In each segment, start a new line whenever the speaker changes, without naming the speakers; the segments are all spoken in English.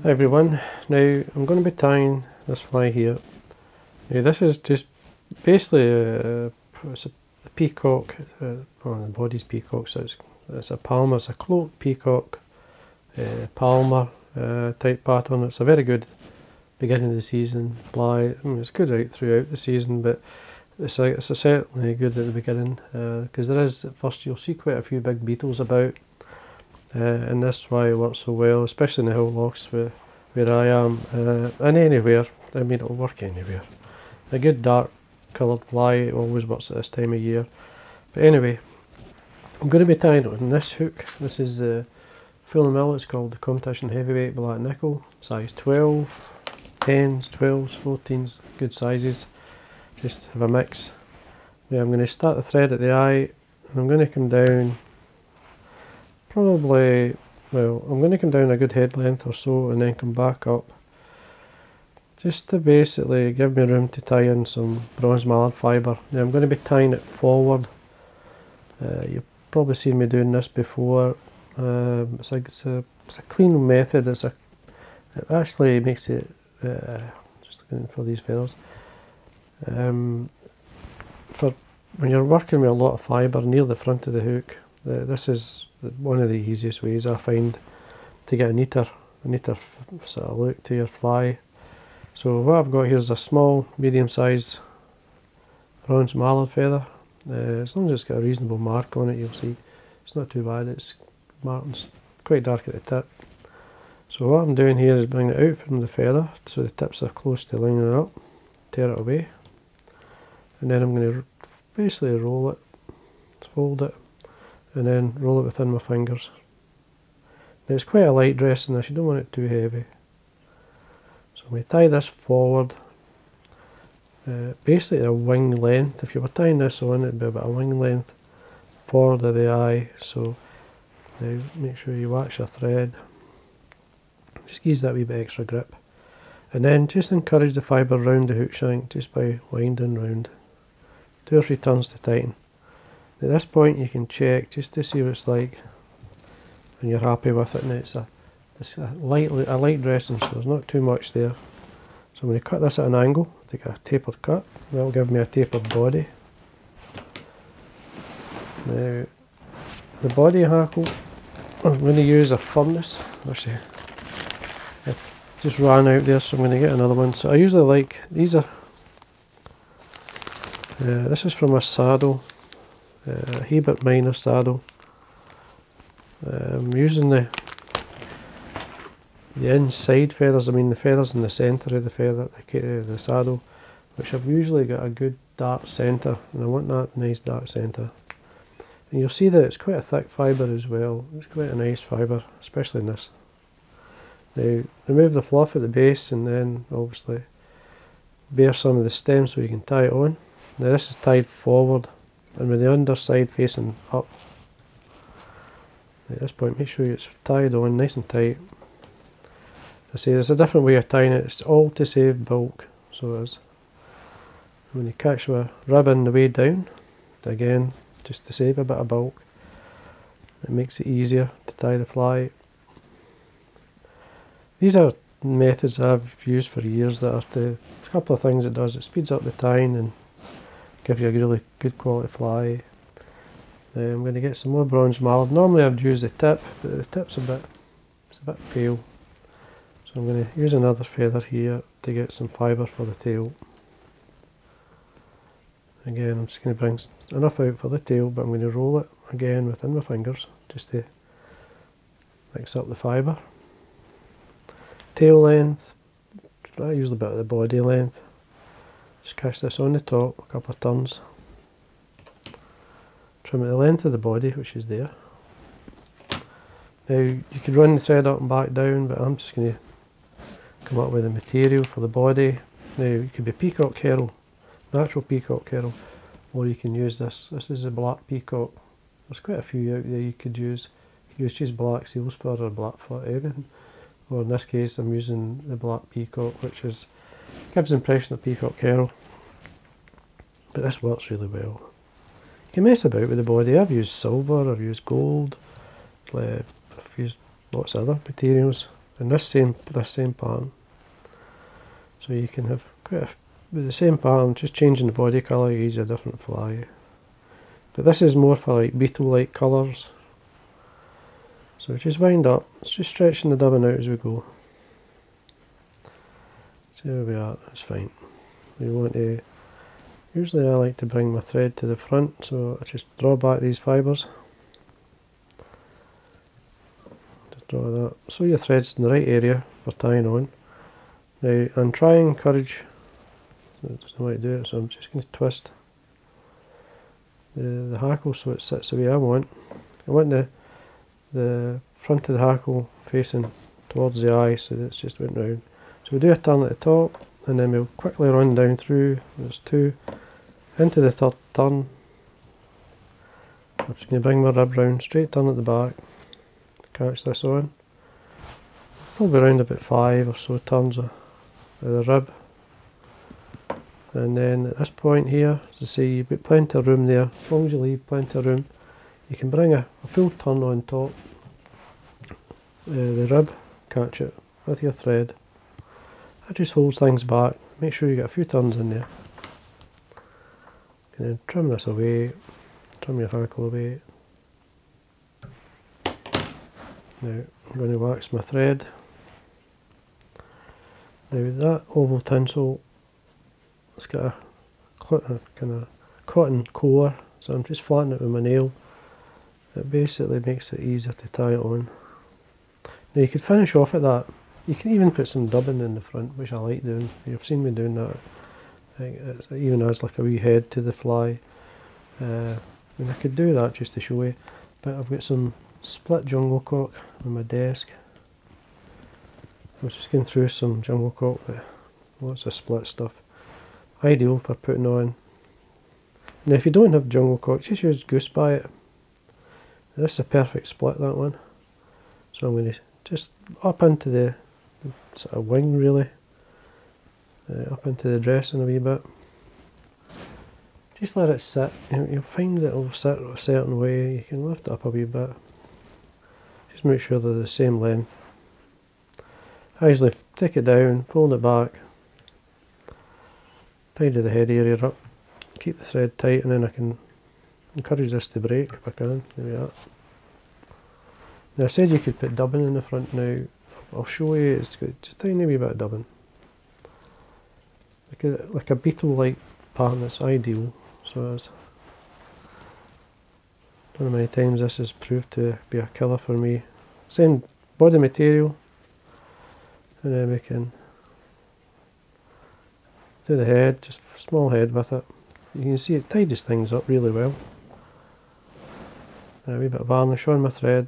Hi everyone, now I'm going to be tying this fly here. Now this is just basically it's a peacock, well the body's peacock, so it's a palmer, it's a cloaked peacock palmer type pattern. It's a very good beginning of the season fly. I mean, it's good out throughout the season, but it's certainly good at the beginning because there is, at first you'll see quite a few big beetles about. And that's why it works so well, especially in the hill lochs where I am, and anywhere. I mean, it'll work anywhere. A good dark coloured fly always works at this time of year. But anyway, I'm going to be tying it on this hook. This is the full mill. It's called the Competition Heavyweight Black Nickel, size 12, 10s, 12s, 14s, good sizes. Just have a mix. Now I'm going to start the thread at the eye, and I'm going to come down. Probably, well, I'm going to come down a good head length or so and then come back up just to basically give me room to tie in some bronze mallard fibre. Now I'm going to be tying it forward. You've probably seen me doing this before. It's a clean method. It actually makes it, just looking for these feathers, for when you're working with a lot of fibre near the front of the hook, this is one of the easiest ways I find to get a neater sort of look to your fly. So what I've got here is a small, medium-sized bronze mallard feather. As long as it's got a reasonable mark on it, you'll see it's not too bad. It's marked quite dark at the tip. So what I'm doing here is bring it out from the feather so the tips are close to lining up, tear it away, and then I'm going to basically roll it, fold it, and then roll it within my fingers. Now it's quite a light dressing this, you don't want it too heavy. So I'm going to tie this forward, basically a wing length. If you were tying this on, it'd be about a wing length forward of the eye. So now make sure you wax your thread, just gives that wee bit extra grip. And then just encourage the fibre round the hook shank just by winding round. 2 or 3 turns to tighten. At this point you can check just to see what it's like and you're happy with it. And it's a light dressing, so there's not too much there. So I'm going to cut this at an angle, take a tapered cut. That'll give me a tapered body. Now the body hackle, I'm going to use a furnace. Actually, it just ran out there, so I'm going to get another one. So I usually like, these are, this is from a saddle. Hebert Minor saddle. I'm using the inside feathers, I mean the feathers in the centre of the feather, the saddle, which have usually got a good dark centre, and I want that nice dark centre. And you'll see that it's quite a thick fibre as well. It's quite a nice fibre, especially in this. Now remove the fluff at the base and then obviously bare some of the stem so you can tie it on. Now this is tied forward and with the underside facing up. At this point make sure it's tied on nice and tight. I say there's a different way of tying it, it's all to save bulk, so it is. When you catch a ribbon the way down, again just to save a bit of bulk, it makes it easier to tie the fly. These are methods I've used for years that are a couple of things it does. It speeds up the tying and give you a really good quality fly. I'm going to get some more bronze mallard. Normally I'd use the tip, but the tip's a bit pale. So I'm going to use another feather here to get some fibre for the tail. Again, I'm just going to bring enough out for the tail, but I'm going to roll it again within my fingers just to mix up the fibre. Tail length, I use a bit of the body length. Just catch this on the top, a couple of turns. Trim at the length of the body, which is there. Now you could run the thread up and back down, but I'm just going to come up with the material for the body. Now it could be peacock herring, natural peacock herring, or you can use this. This is a black peacock. There's quite a few out there you could use. You could use black seal's fur or black foot, anything. Or in this case I'm using the black peacock, which gives the impression of peacock herring. But this works really well. You can mess about with the body. I've used silver, I've used gold, I've used lots of other materials. in this same pattern. So you can have with the same pattern, just changing the body colour, you use a different fly. But this is more for like beetle-like colours. So just wind up, it's just stretching the dubbing out as we go. See where we are, that's fine. We want to, usually I like to bring my thread to the front, so I just draw back these fibres. Just draw that, so your thread's in the right area for tying on. Now, and try and encourage, there's no way to do it, so I'm just going to twist the hackle so it sits the way I want. I want the front of the hackle facing towards the eye, so that it's just went round. So we'll do a turn at the top, and then we'll quickly run down through, there's 2, into the third turn. I'm just going to bring my rib round, straight turn at the back, catch this on. Probably around about 5 or so turns of the rib. And then at this point here, as I say, you've got plenty of room there. As long as you leave plenty of room, you can bring a full turn on top. The rib, catch it with your thread. That just holds things back. Make sure you get a few turns in there. And then trim this away, trim your hackle away. Now I'm going to wax my thread. Now that oval tinsel, it's got a kind of cotton core, so I'm just flattening it with my nail. It basically makes it easier to tie it on. Now you could finish off at that. You can even put some dubbing in the front, which I like doing. You've seen me doing that. It even has like a wee head to the fly. I mean, I could do that just to show you, but I've got some split jungle cock on my desk. I was just going through some jungle cock with lots of split stuff. Ideal for putting on. Now if you don't have jungle cock, just use Goose Biot. This is a perfect split, that one. So I'm going to just up into the sort of wing really, up into the dressing a wee bit. Just let it sit. You'll find that it'll sit a certain way. You can lift it up a wee bit. Just make sure they're the same length. I usually take it down, fold it back, tidy the head area up, keep the thread tight, and then I can encourage this to break if I can. There we are. Now I said you could put dubbing in the front. Now I'll show you, it's got just a tiny wee bit of dubbing. Like a beetle-like pattern, that's ideal. So it's, I don't know how many times this has proved to be a killer for me. Same body material, and then we can do the head, just a small head with it. You can see it tidies things up really well. A wee bit of varnish on my thread,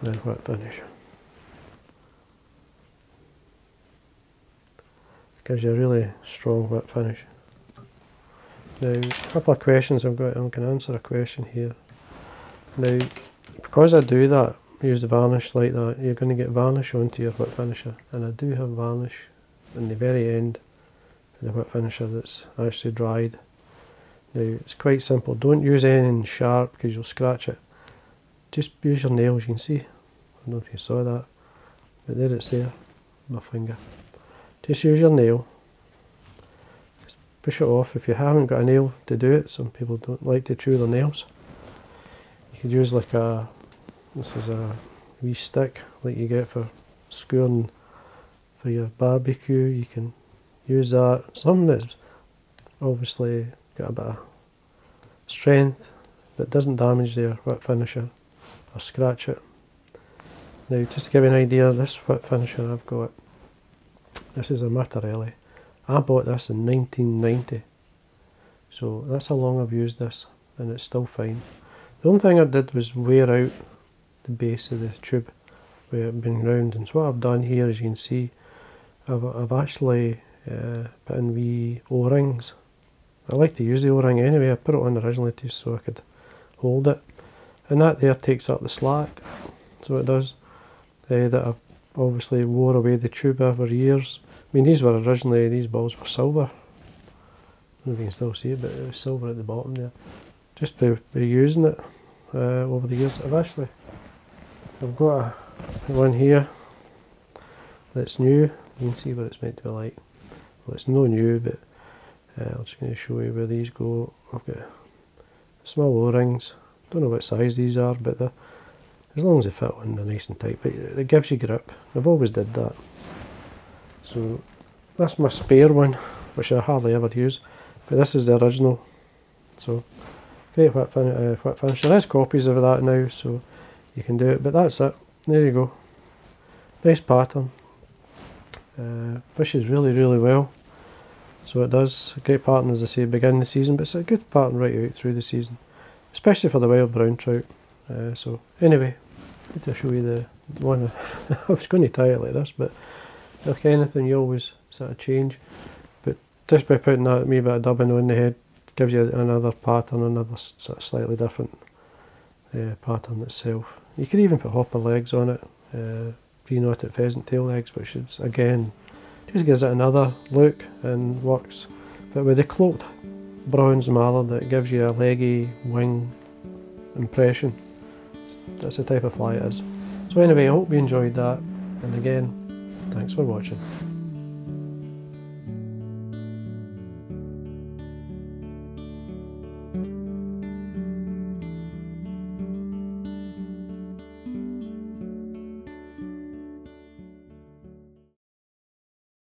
then wet finish. Gives you a really strong wet finish. Now, a couple of questions I'm going to answer a question here. Now, because I do that, use the varnish like that, you're going to get varnish onto your wet finisher, and I do have varnish in the very end of the wet finisher that's actually dried. Now, it's quite simple. Don't use anything sharp because you'll scratch it. Just use your nails. You can see, I don't know if you saw that, but there it's there, my finger. Just use your nail, just push it off. If you haven't got a nail to do it, some people don't like to chew their nails. You could use like this is a wee stick like you get for skewering for your barbecue. You can use that. Something that's obviously got a bit of strength that doesn't damage their wet finisher or scratch it. Now just to give you an idea, this wet finisher I've got, this is a Mattarelli. I bought this in 1990, so that's how long I've used this, and it's still fine. The only thing I did was wear out the base of the tube where it had been round, and so what I've done here, as you can see, I've actually put in wee O-rings. I like to use the O-ring anyway. I put it on originally just so I could hold it, and that there takes up the slack, so it does. That I've obviously wore away the tube over years. I mean, these balls were silver. I don't know if you can still see it, but it was silver at the bottom there. Just by using it over the years. I've got one here that's new. You can see what it's meant to be like. Well, it's no new, but I'm just going to show you where these go. I've got small O-rings. Don't know what size these are, but as long as they fit on, they're nice and tight. But it gives you grip. I've always did that. So that's my spare one, which I hardly ever use. But this is the original. So great whip finish. There is copies of that now, so you can do it. But that's it. There you go. Nice pattern. Fishes really, really well. So it does. A great pattern, as I say, beginning the season, but it's a good pattern right out through the season, especially for the wild brown trout. So anyway, I need to show you the one. I was going to tie it like this, but like anything, you always sort of change. But just by putting that wee bit of dubbing on the head gives you another pattern, another sort of slightly different pattern itself. You could even put hopper legs on it, pre-knotted pheasant tail legs, which is again just gives it another look and works. But with the cloaked bronze mallard, it gives you a leggy wing impression. That's the type of fly it is. So anyway, I hope you enjoyed that, and again, thanks for watching.